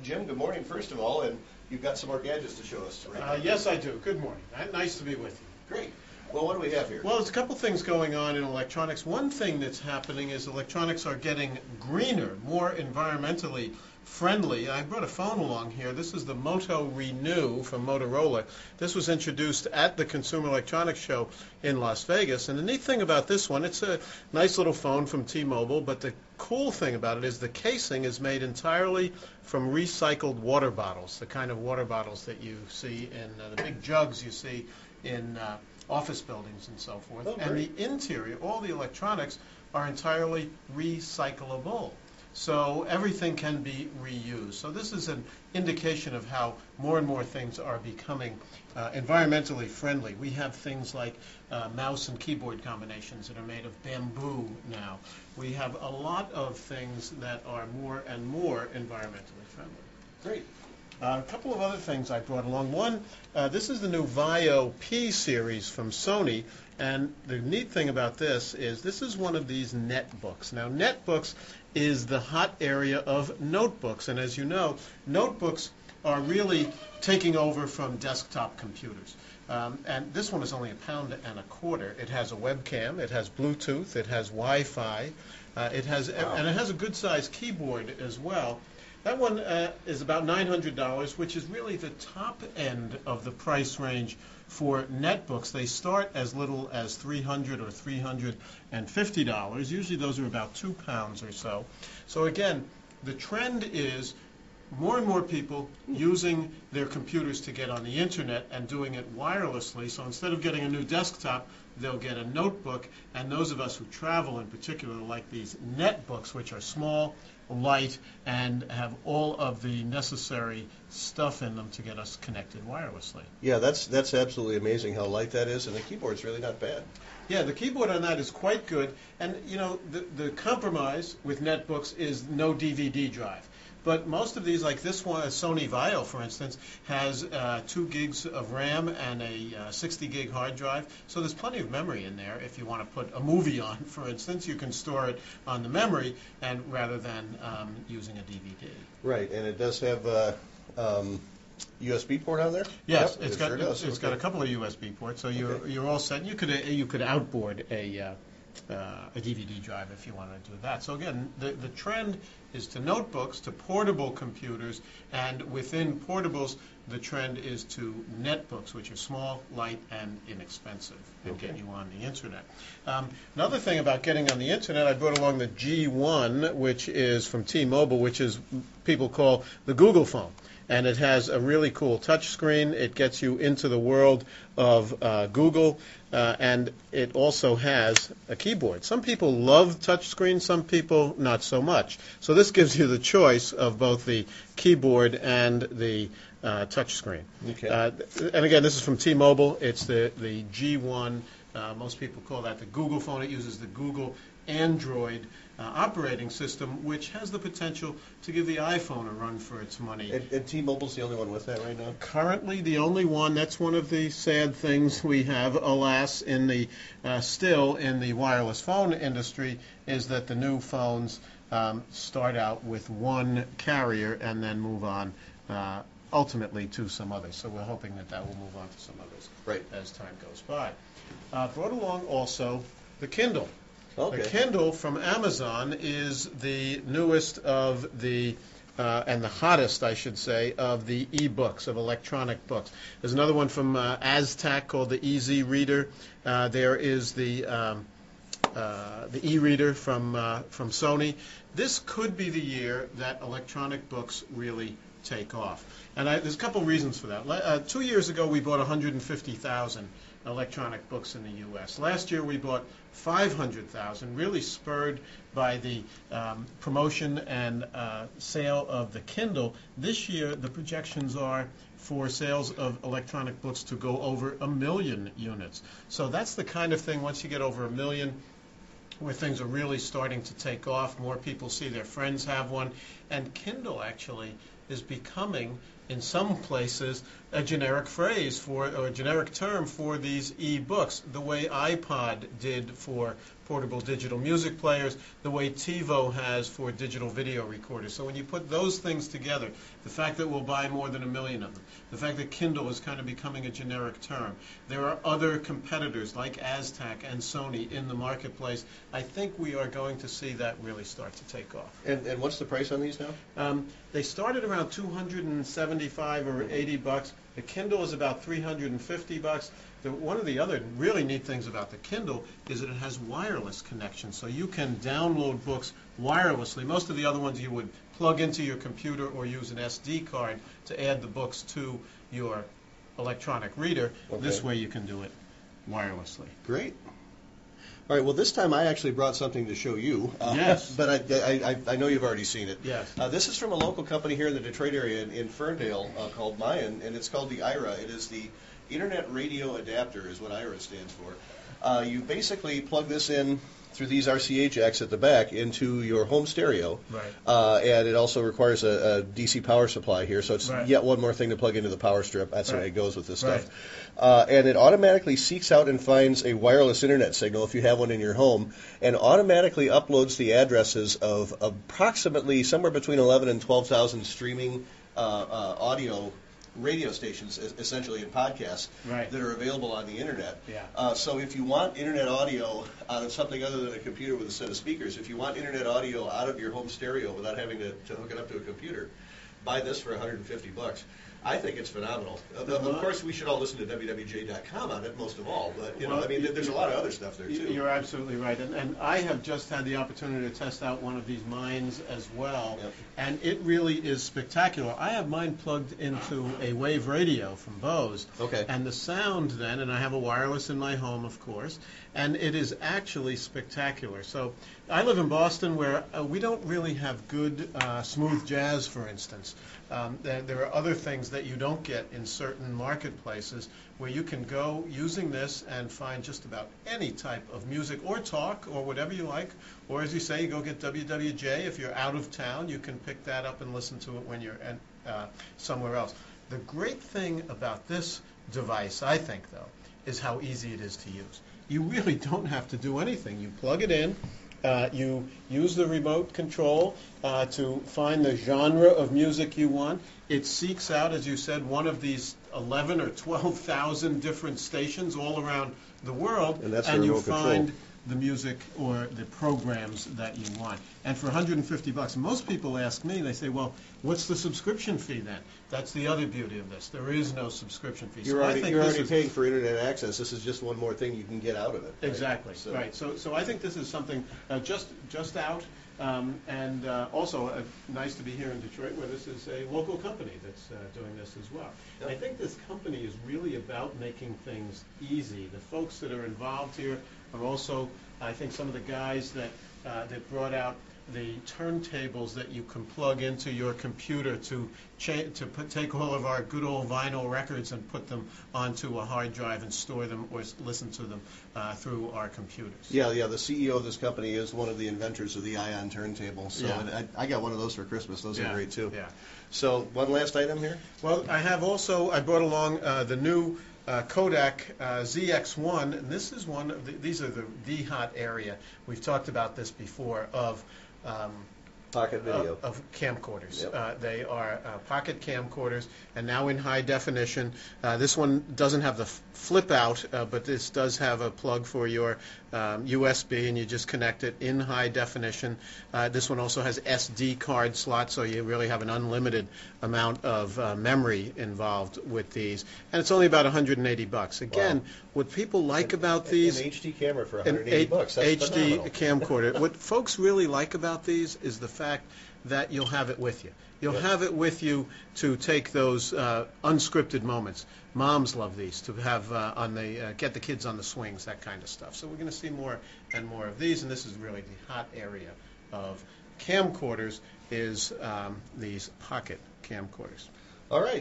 Jim, good morning, first of all, and you've got some more gadgets to show us right now. Yes, I do. Good morning. Nice to be with you. Great. Well, what do we have here? Well, there's a couple things going on in electronics. One thing that's happening is electronics are getting greener, more environmentally friendly. I brought a phone along here. This is the Moto Renew from Motorola. This was introduced at the Consumer Electronics Show in Las Vegas. And the neat thing about this one, it's a nice little phone from T-Mobile, but the cool thing about it is the casing is made entirely from recycled water bottles, the kind of water bottles that you see in the big jugs you see in office buildings and so forth. Oh, and the interior, all the electronics are entirely recyclable. So everything can be reused. So this is an indication of how more and more things are becoming environmentally friendly. We have things like mouse and keyboard combinations that are made of bamboo now. We have a lot of things that are more and more environmentally friendly. Great. A couple of other things I brought along. One, this is the new VAIO P series from Sony, and the neat thing about this is one of these netbooks. Now, netbooks is the hot area of notebooks, and as you know, notebooks are really taking over from desktop computers. And this one is only £1.25. It has a webcam, it has Bluetooth, it has Wi-Fi, and it has a good-sized keyboard as well. That one is about $900, which is really the top end of the price range for netbooks. They start as little as $300 or $350. Usually those are about £2 or so. So again, the trend is more and more people using their computers to get on the internet and doing it wirelessly. So instead of getting a new desktop, they'll get a notebook. And those of us who travel in particular like these netbooks, which are small, light, and have all of the necessary stuff in them to get us connected wirelessly. Yeah, that's absolutely amazing how light that is, and the keyboard's really not bad. Yeah, the keyboard on that is quite good. And, you know, the compromise with netbooks is no DVD drive. But most of these, like this one, Sony VAIO, for instance, has 2 gigs of RAM and a 60 gig hard drive. So there's plenty of memory in there. If you want to put a movie on, for instance, you can store it on the memory and rather than using a DVD. Right, and it does have USB port on there? Yes, yep, it's got a couple of USB ports, so you're all set. You could outboard a DVD drive if you want to do that. So again, the trend is to notebooks, to portable computers, and within portables, the trend is to netbooks, which are small, light, and inexpensive, and get you on the internet. Another thing about getting on the internet, I brought along the G1, which is from T-Mobile, which is people call the Google phone. And it has a really cool touch screen. It gets you into the world of Google, and it also has a keyboard. Some people love touch screens, some people not so much. So this gives you the choice of both the keyboard and the touch screen. Okay. And again, this is from T-Mobile. It's the G1. Most people call that the Google phone. It uses the Google Android operating system, which has the potential to give the iPhone a run for its money. And T-Mobile's the only one with that right now? Currently the only one. That's one of the sad things we have, alas, in the still in the wireless phone industry, is that the new phones start out with one carrier and then move on ultimately to some others. So we're hoping that will move on to some others as time goes by. Brought along also the Kindle. Okay. The Kindle from Amazon is the newest of the, and the hottest, I should say, of the e-books, of electronic books. There's another one from Aztec called the Easy Reader. There is the e-reader from Sony. This could be the year that electronic books really take off. And there's a couple reasons for that. 2 years ago, we bought 150,000 electronic books in the U.S. Last year, we bought 500,000, really spurred by the promotion and sale of the Kindle. This year, the projections are for sales of electronic books to go over 1 million units. So that's the kind of thing, once you get over 1 million, where things are really starting to take off. More people see their friends have one. And Kindle actually is becoming, in some places, a generic phrase or a generic term for these e-books, the way iPod did for portable digital music players, the way TiVo has for digital video recorders. So when you put those things together, the fact that we'll buy more than 1 million of them, the fact that Kindle is kind of becoming a generic term, there are other competitors like Aztec and Sony in the marketplace, I think we are going to see that really start to take off. And what's the price on these now? They started around $275 or $80. The Kindle is about $350. One of the other really neat things about the Kindle is that it has wireless connection, so you can download books wirelessly. Most of the other ones you would plug into your computer or use an SD card to add the books to your electronic reader. Okay. This way you can do it wirelessly. Great. All right, well, this time I actually brought something to show you. Yes. But I know you've already seen it. Yes. This is from a local company here in the Detroit area in Ferndale called MYINE, and it's called the IRA. It is the Internet Radio Adapter is what IRA stands for. You basically plug this in through these RCA jacks at the back into your home stereo. Right. And it also requires a DC power supply here, so it's Right. yet one more thing to plug into the power strip. That's the way it goes with this Right. stuff. And it automatically seeks out and finds a wireless internet signal if you have one in your home, and automatically uploads the addresses of approximately somewhere between 11 and 12,000 streaming audio radio stations, essentially in podcasts, Right. that are available on the internet. Yeah. So if you want internet audio out of something other than a computer with a set of speakers, if you want internet audio out of your home stereo without having to hook it up to a computer, buy this for $150. I think it's phenomenal. Of course, we should all listen to wwj.com on it, most of all. But Well, I mean, there's a lot of other stuff there too. You're absolutely right, and I have just had the opportunity to test out one of these MYINEs as well, Yep. and it really is spectacular. I have mine plugged into a wave radio from Bose, Okay. and the sound then, and I have a wireless in my home, of course, and it is actually spectacular. So I live in Boston, where we don't really have good smooth jazz, for instance. There are other things that you don't get in certain marketplaces where you can go using this and find just about any type of music or talk or whatever you like. Or as you say, you go get WWJ. If you're out of town, you can pick that up and listen to it when you're somewhere else. The great thing about this device, I think, though, is how easy it is to use. You really don't have to do anything. You plug it in. You use the remote control to find the genre of music you want. It seeks out, as you said, one of these 11 or 12,000 different stations all around the world, And that's the you remote control. find the music or the programs that you want. And for $150, most people ask me, they say, well, what's the subscription fee then? That's the other beauty of this. There is no subscription fee. You're So I already, think you're this already is- paying for internet access. This is just one more thing you can get out of it. Right? Exactly, right. So I think this is something just out, and also nice to be here in Detroit, where this is a local company that's doing this as well. Yep. I think this company is really about making things easy. The folks that are involved here are also, I think, some of the guys that brought out the turntables that you can plug into your computer to take all of our good old vinyl records and put them onto a hard drive and store them or listen to them through our computers. Yeah. The CEO of this company is one of the inventors of the Ion turntable. So Yeah. I got one of those for Christmas. Those are great too. Yeah. So one last item here. Well, I brought along the new Kodak ZX1, and this is these are the hot area. We've talked about this before of Pocket video. of camcorders. Yep. They are pocket camcorders, and now in high definition. This one doesn't have the flip out, but this does have a plug for your USB, and you just connect it in high definition. This one also has SD card slots, so you really have an unlimited amount of memory involved with these. And it's only about $180. Again, Wow. what people like about these... An HD camera for An $180. That's HD phenomenal. camcorder. What folks really like about these is the fact that you'll have it with you. You'll Yep. have it with you to take those unscripted moments. Moms love these to have get the kids on the swings, that kind of stuff. So we're going to see more and more of these, and this is really the hot area of camcorders is these pocket camcorders. All right.